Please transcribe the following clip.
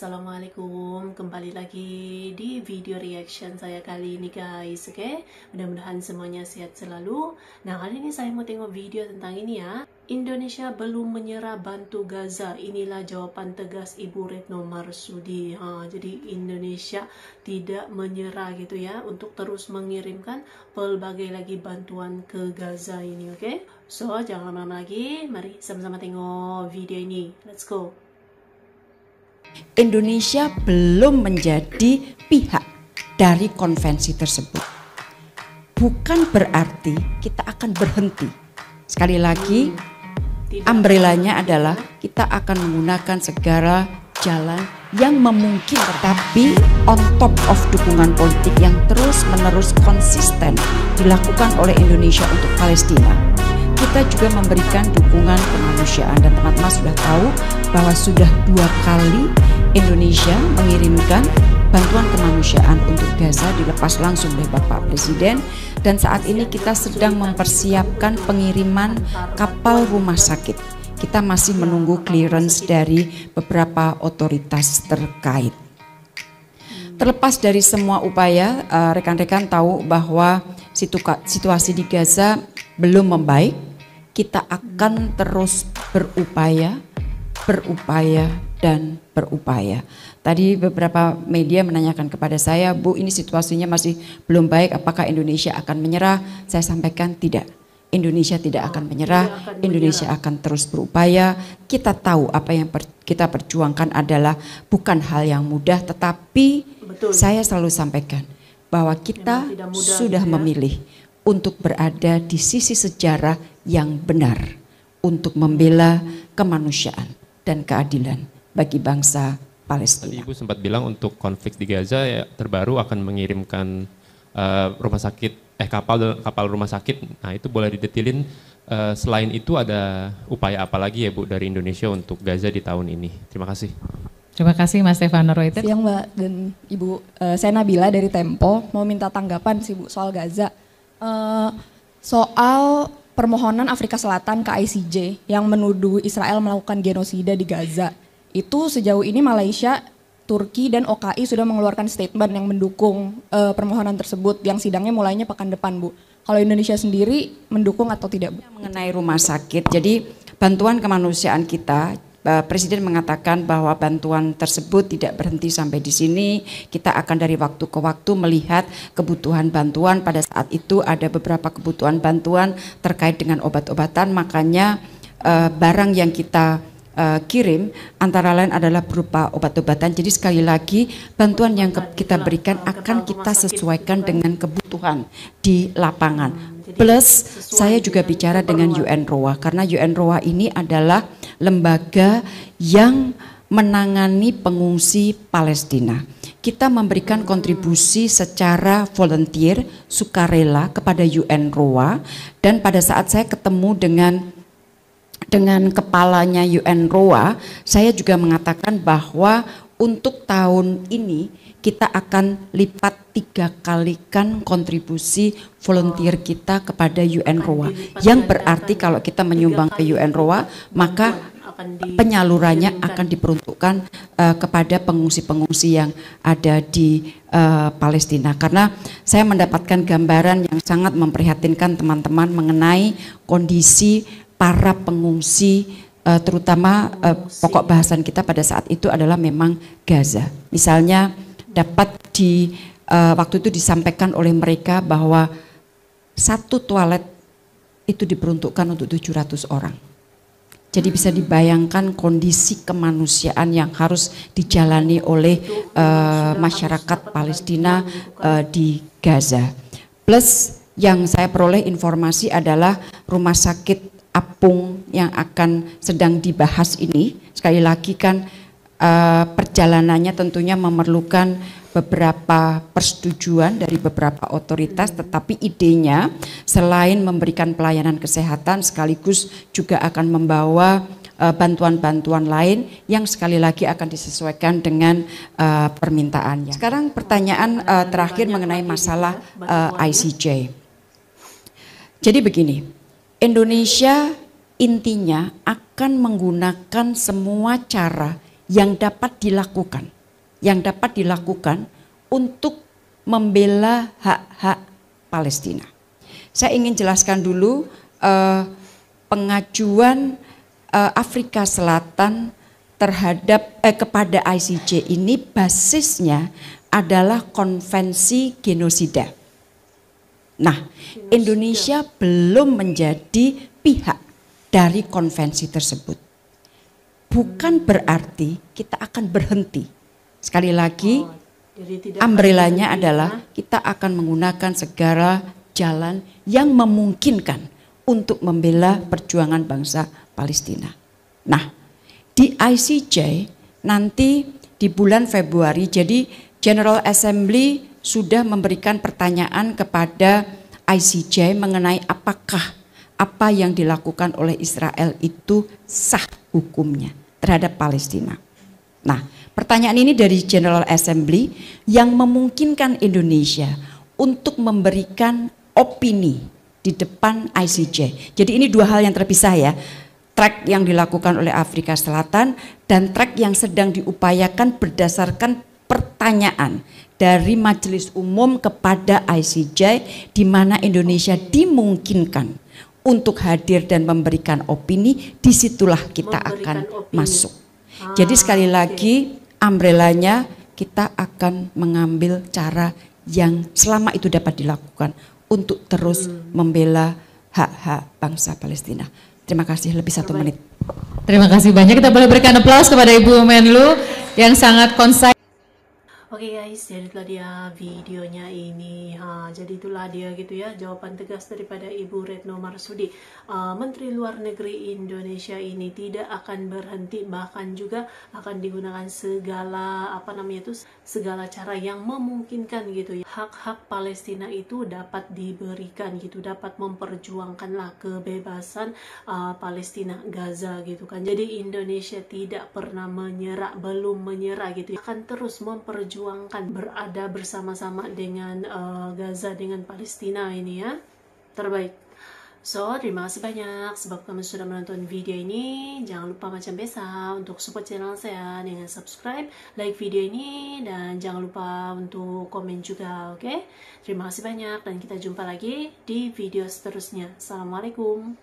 Assalamualaikum, kembali lagi di video reaction saya kali ini guys. Oke, mudah-mudahan semuanya sehat selalu. Nah, kali ini saya mau tengok video tentang ini ya. Indonesia belum menyerah bantu Gaza. Inilah jawaban tegas Ibu Retno Marsudi. Jadi Indonesia tidak menyerah gitu ya, untuk terus mengirimkan pelbagai lagi bantuan ke Gaza ini. Oke, so jangan lama-lama lagi, mari sama-sama tengok video ini. Let's go. Indonesia belum menjadi pihak dari konvensi tersebut. Bukan berarti kita akan berhenti. Sekali lagi, umbrellanya adalah kita akan menggunakan segala jalan yang memungkinkan, tapi on top of dukungan politik yang terus-menerus konsisten dilakukan oleh Indonesia untuk Palestina. Kita juga memberikan dukungan kemanusiaan, dan teman-teman sudah tahu bahwa sudah 2 kali Indonesia mengirimkan bantuan kemanusiaan untuk Gaza dilepas langsung oleh Bapak Presiden, dan saat ini kita sedang mempersiapkan pengiriman kapal rumah sakit. Kita masih menunggu clearance dari beberapa otoritas terkait. Terlepas dari semua upaya, rekan-rekan tahu bahwa situasi di Gaza belum membaik. Kita akan terus berupaya dan berupaya. Tadi beberapa media menanyakan kepada saya, Bu, ini situasinya masih belum baik, apakah Indonesia akan menyerah? Saya sampaikan tidak. Indonesia tidak akan menyerah, Indonesia akan terus berupaya. Kita tahu apa yang kita perjuangkan adalah bukan hal yang mudah, tetapi saya selalu sampaikan bahwa kita sudah memilih untuk berada di sisi sejarah yang benar untuk membela kemanusiaan dan keadilan bagi bangsa Palestina. Tadi Ibu sempat bilang untuk konflik di Gaza ya, terbaru akan mengirimkan rumah sakit, kapal rumah sakit. Nah, itu boleh didetilin, selain itu ada upaya apa lagi ya Bu dari Indonesia untuk Gaza di tahun ini? Terima kasih. Terima kasih Mas Stefano Reuters. Siang Mbak dan Ibu, saya Nabila dari Tempo, mau minta tanggapan sih Bu soal Gaza. Soal permohonan Afrika Selatan ke ICJ yang menuduh Israel melakukan genosida di Gaza. Itu sejauh ini Malaysia, Turki dan OKI sudah mengeluarkan statement yang mendukung permohonan tersebut, yang sidangnya mulainya pekan depan Bu. Kalau Indonesia sendiri mendukung atau tidak Bu? Mengenai rumah sakit, jadi bantuan kemanusiaan kita, Presiden mengatakan bahwa bantuan tersebut tidak berhenti sampai di sini. Kita akan dari waktu ke waktu melihat kebutuhan bantuan. Pada saat itu ada beberapa kebutuhan bantuan terkait dengan obat-obatan, makanya barang yang kita kirim antara lain adalah berupa obat-obatan. Jadi sekali lagi bantuan yang kita berikan akan kita sesuaikan dengan kebutuhan di lapangan. Plus saya juga bicara dengan UNRWA, karena UNRWA ini adalah lembaga yang menangani pengungsi Palestina. Kita memberikan kontribusi secara volunteer, sukarela kepada UNRWA, dan pada saat saya ketemu dengan kepalanya UNRWA, saya juga mengatakan bahwa untuk tahun ini kita akan lipat 3 kalikan kontribusi volunteer kita kepada UNRWA. Yang berarti kalau kita menyumbang ke UNRWA, maka penyalurannya akan diperuntukkan kepada pengungsi-pengungsi yang ada di Palestina. Karena saya mendapatkan gambaran yang sangat memprihatinkan teman-teman mengenai kondisi para pengungsi, terutama pokok bahasan kita pada saat itu adalah memang Gaza. Misalnya dapat waktu itu disampaikan oleh mereka bahwa 1 toilet itu diperuntukkan untuk 700 orang. Jadi bisa dibayangkan kondisi kemanusiaan yang harus dijalani oleh masyarakat Palestina di Gaza. Plus yang saya peroleh informasi adalah rumah sakit apung yang akan sedang dibahas ini. Sekali lagi kan perjalanannya tentunya memerlukan beberapa persetujuan dari beberapa otoritas, tetapi idenya selain memberikan pelayanan kesehatan sekaligus juga akan membawa bantuan-bantuan lain yang sekali lagi akan disesuaikan dengan permintaannya. Sekarang pertanyaan terakhir mengenai masalah ICJ. Jadi begini, Indonesia intinya akan menggunakan semua cara yang dapat dilakukan untuk membela hak-hak Palestina. Saya ingin jelaskan dulu pengajuan Afrika Selatan terhadap kepada ICJ ini basisnya adalah konvensi genosida. Nah, Indonesia belum menjadi pihak dari konvensi tersebut. Bukan berarti kita akan berhenti. Sekali lagi, umbrellanya adalah kita akan menggunakan segala jalan yang memungkinkan untuk membela perjuangan bangsa Palestina. Nah, di ICJ nanti di bulan Februari, jadi General Assembly sudah memberikan pertanyaan kepada ICJ mengenai apakah apa yang dilakukan oleh Israel itu sah hukumnya terhadap Palestina. Nah, pertanyaan ini dari General Assembly yang memungkinkan Indonesia untuk memberikan opini di depan ICJ. Jadi ini dua hal yang terpisah ya. Track yang dilakukan oleh Afrika Selatan dan track yang sedang diupayakan berdasarkan pertanyaan dari Majelis Umum kepada ICJ, di mana Indonesia dimungkinkan untuk hadir dan memberikan opini. Disitulah kita akan masuk. Jadi sekali lagi umbrellanya kita akan mengambil cara yang selama itu dapat dilakukan untuk terus membela hak-hak bangsa Palestina. Terima kasih, lebih 1 menit. Terima kasih banyak, kita boleh berikan aplaus kepada Ibu Menlu yang sangat konsis. Oke guys, jadi itulah dia videonya ini. Jadi itulah dia gitu ya, jawaban tegas daripada Ibu Retno Marsudi. Menteri Luar Negeri Indonesia ini tidak akan berhenti, bahkan juga akan digunakan segala segala cara yang memungkinkan gitu ya. Hak-hak Palestina itu dapat diberikan gitu, dapat memperjuangkanlah kebebasan Palestina, Gaza gitu kan. Jadi Indonesia tidak pernah menyerah, belum menyerah gitu ya. Akan terus memperjuangkan, berada bersama-sama dengan Gaza, dengan Palestina ini ya, terbaik. So, terima kasih banyak sebab kamu sudah menonton video ini. Jangan lupa macam biasa untuk support channel saya dengan subscribe, like video ini, dan jangan lupa untuk komen juga, oke? Terima kasih banyak dan kita jumpa lagi di video seterusnya. Assalamualaikum.